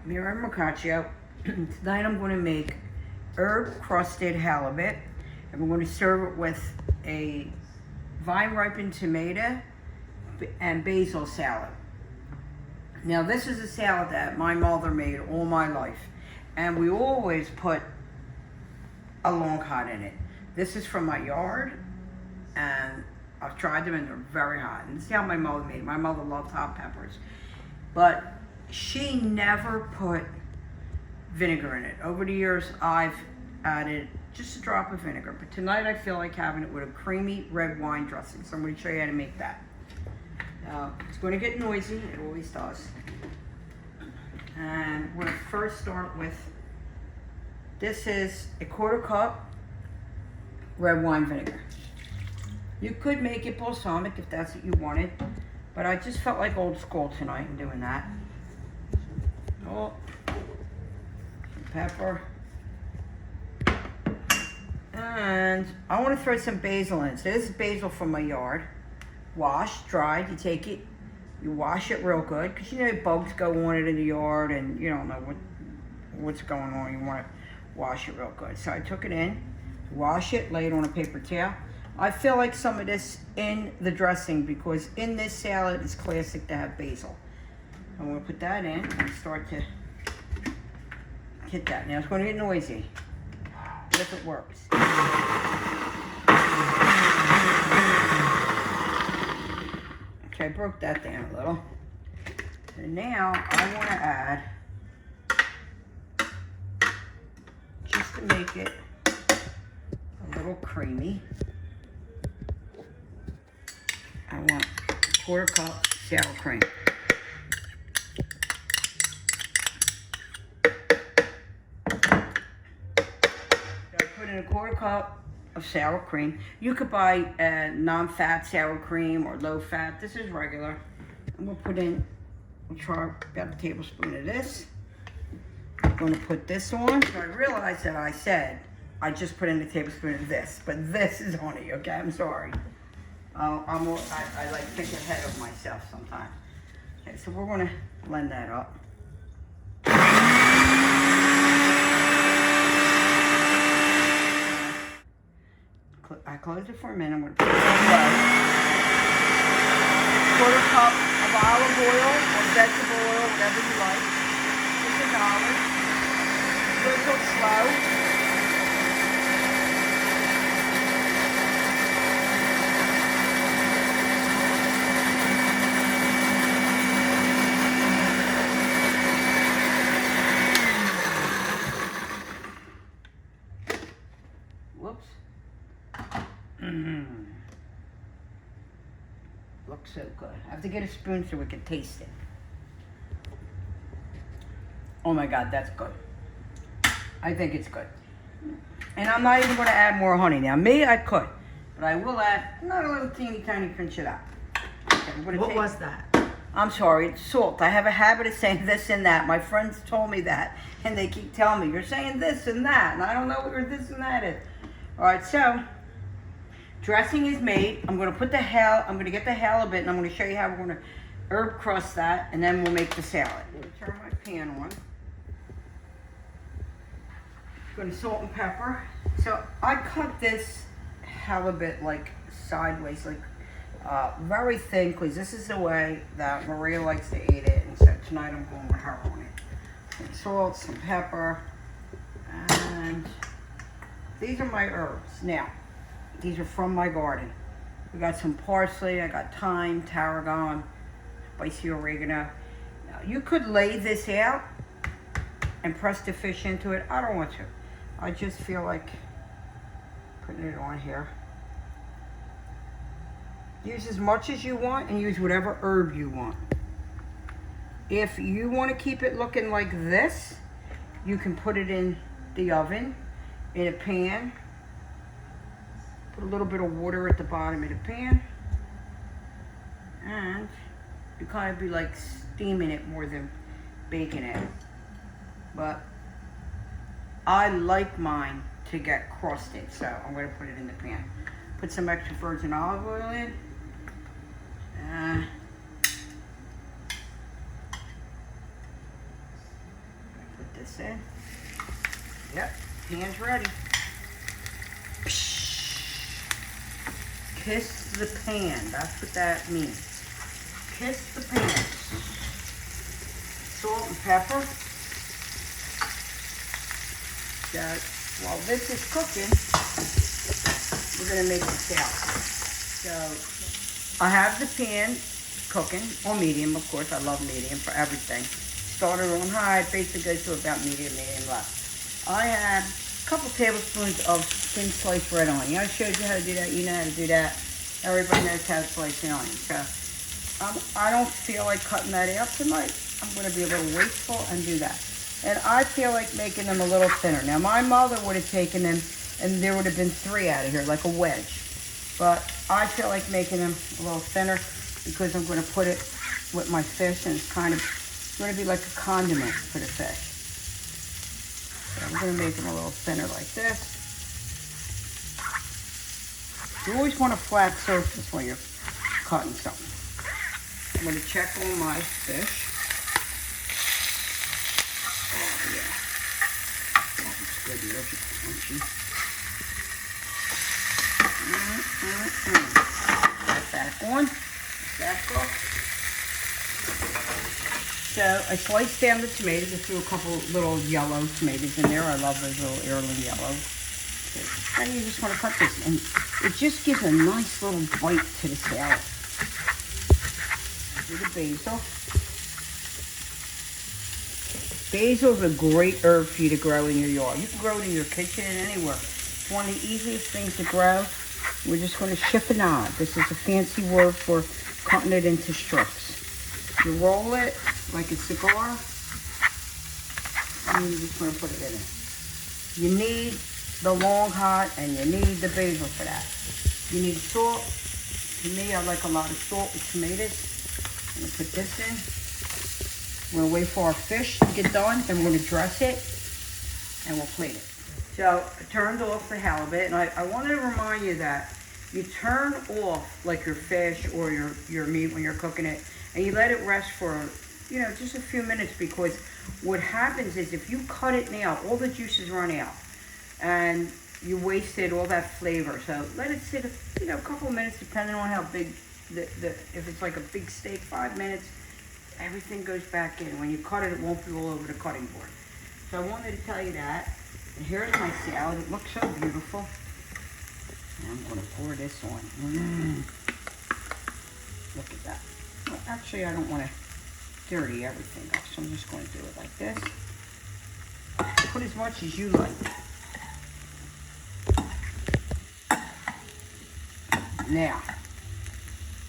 Mira Mercaccio. Tonight I'm going to make herb crusted halibut, and we're going to serve it with a vine ripened tomato and basil salad. Now this is a salad that my mother made all my life, and we always put a long hot in it. This is from my yard, and I've tried them and they're very hot. And this is how my mother made it. My mother loved hot peppers, but she never put vinegar in it. Over the years, I've added just a drop of vinegar, but tonight I feel like having it with a creamy red wine dressing, so I'm going to show you how to make that. It's going to get noisy, it always does. And we're going to first start with, this is a 1/4 cup red wine vinegar. You could make it balsamic if that's what you wanted, but I just felt like old school tonight in doing that. Oh, some pepper. And I want to throw some basil in. So this is basil from my yard. Washed, dried. You take it, you wash it real good, because you know bugs go on it in the yard and you don't know what's going on. You want to wash it real good. So I took it in, wash it, lay it on a paper towel. I feel like some of this in the dressing because in this salad it's classic to have basil. I'm going to put that in and start to hit that. Now it's going to get noisy, but if it works. Okay, I broke that down a little. And now I want to add, just to make it a little creamy, I want a 1/4 cup sour cream. So I put in a 1/4 cup of sour cream. You could buy non-fat sour cream or low-fat. This is regular. I'm gonna put in, we'll try about a tablespoon of this. I'm gonna put this on. So I realized that I said I just put in a tablespoon of this, but this is honey, okay? I'm sorry. I like think ahead of myself sometimes. Okay, so we're gonna blend that up. I closed it for a minute. I'm gonna put it on low. 1/4 cup of olive oil or vegetable oil, whatever you like. Just an olive. Do it till slow. Whoops. Looks so good. I have to get a spoon so we can taste it. Oh my God, that's good. I think it's good. And I'm not even going to add more honey. Now, me, I could, but I will add not a little teeny tiny pinch of that. Okay, what was that? I'm sorry, it's salt. I have a habit of saying this and that. My friends told me that, and they keep telling me, you're saying this and that, and I don't know where this and that is. All right, so dressing is made. I'm going to put I'm going to get the halibut, and I'm going to show you how we're going to herb crust that, and then we'll make the salad. I'm going to turn my pan on. I'm going to salt and pepper. So I cut this halibut like sideways, like very thin, because this is the way that Maria likes to eat it, and so tonight I'm going with her on it. Some salt, some pepper, and these are my herbs. Now, these are from my garden. We got some parsley, I got thyme, tarragon, spicy oregano. Now, you could lay this out and press the fish into it. I don't want to. I just feel like putting it on here. Use as much as you want and use whatever herb you want. If you want to keep it looking like this, you can put it in the oven in a pan. Put a little bit of water at the bottom of the pan. And you kind of be like steaming it more than baking it. But I like mine to get crusted, so I'm going to put it in the pan. Put some extra virgin olive oil in. this in. Yep, pan's ready. Kiss the pan, that's what that means. Kiss the pan. Salt and pepper. So while this is cooking, we're gonna make the salad. So I have the pan cooking, on medium, of course. I love medium for everything. Started on high, basically goes to about medium low. I have a couple tablespoons of thin sliced red onion. I showed you how to do that. You know how to do that. Everybody knows how to slice the onion. So I don't feel like cutting that out tonight. I'm going to be a little wasteful and do that. And I feel like making them a little thinner. Now, my mother would have taken them, and there would have been 3 out of here, like a wedge. But I feel like making them a little thinner because I'm going to put it with my fish, and it's kind of going to be like a condiment for the fish. So I'm going to make them a little thinner like this. You always want a flat surface when you're cutting something. I'm going to check on my fish. Oh, yeah. That looks good. There's a crunchy. Put that on. That cook. So I sliced down the tomatoes. I threw a couple little yellow tomatoes in there. I love those little heirloom yellows. And you just want to cut this, and it just gives a nice little bite to the salad. Do the basil. Basil's a great herb for you to grow in your yard. You can grow it in your kitchen and anywhere. It's one of the easiest things to grow. We're just going to chiffonade. This is a fancy word for cutting it into strips. You roll it like a cigar, and you just want to put it in it. You need the long hot, and you need the basil for that. You need salt. To me, I like a lot of salt with tomatoes. I'm going to put this in. We're going to wait for our fish to get done, then we're going to dress it, and we'll plate it. So I turned off the halibut, and I wanted to remind you that you turn off like your fish or your meat when you're cooking it, and you let it rest for, you know, just a few minutes, because what happens is if you cut it now, all the juices run out. And you wasted all that flavor. So let it sit, you know, a couple of minutes, depending on how big if it's like a big steak, 5 minutes, everything goes back in. When you cut it, it won't be all over the cutting board. So I wanted to tell you that. And here's my salad. It looks so beautiful. And I'm going to pour this on. Look at that. Well, actually, I don't want to dirty everything up, so I'm just going to do it like this. Put as much as you like. Now,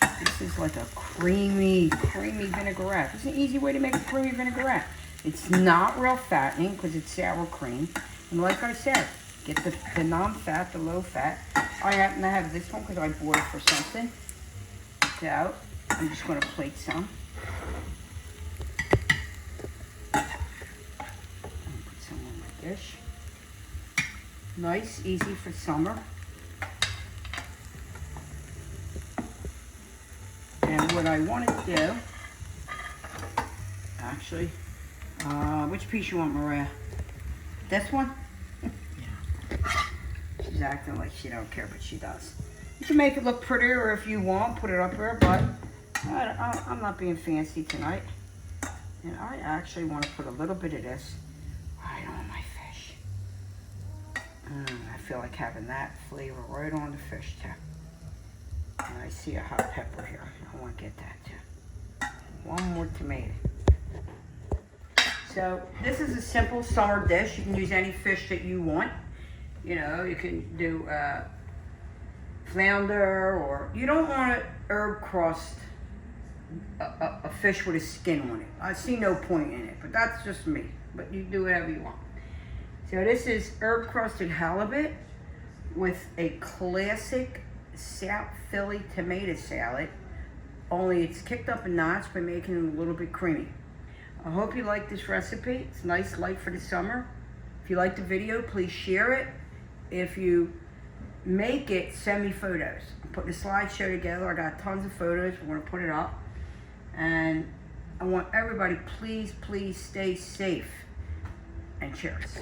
this is like a creamy vinaigrette. It's an easy way to make a creamy vinaigrette. It's not real fattening because it's sour cream. And like I said, get the non-fat, the low-fat. I happen to have this one because I bought it for something. So, I'm just going to plate some. Put some on my dish. Nice, easy for summer. And what I want to do, actually, which piece you want, Maria? This one? Yeah. She's acting like she don't care, but she does. You can make it look prettier if you want, put it up there, but I'm not being fancy tonight. And I actually want to put a little bit of this right on my fish. I feel like having that flavor right on the fish too. And I see a hot pepper here. I want to get that too. One more tomato. So this is a simple summer dish. You can use any fish that you want. You know, you can do flounder, or you don't want to herb crust a fish with a skin on it. I see no point in it, but that's just me. But you do whatever you want. So this is herb crusted halibut with a classic South Philly tomato salad, only it's kicked up a notch by making it a little bit creamy. I hope you like this recipe. It's nice, light for the summer. If you like the video, please share it. If you make it, send me photos. I'm putting a slideshow together. I got tons of photos. We're going to put it up. And I want everybody, please, please stay safe. and cheers.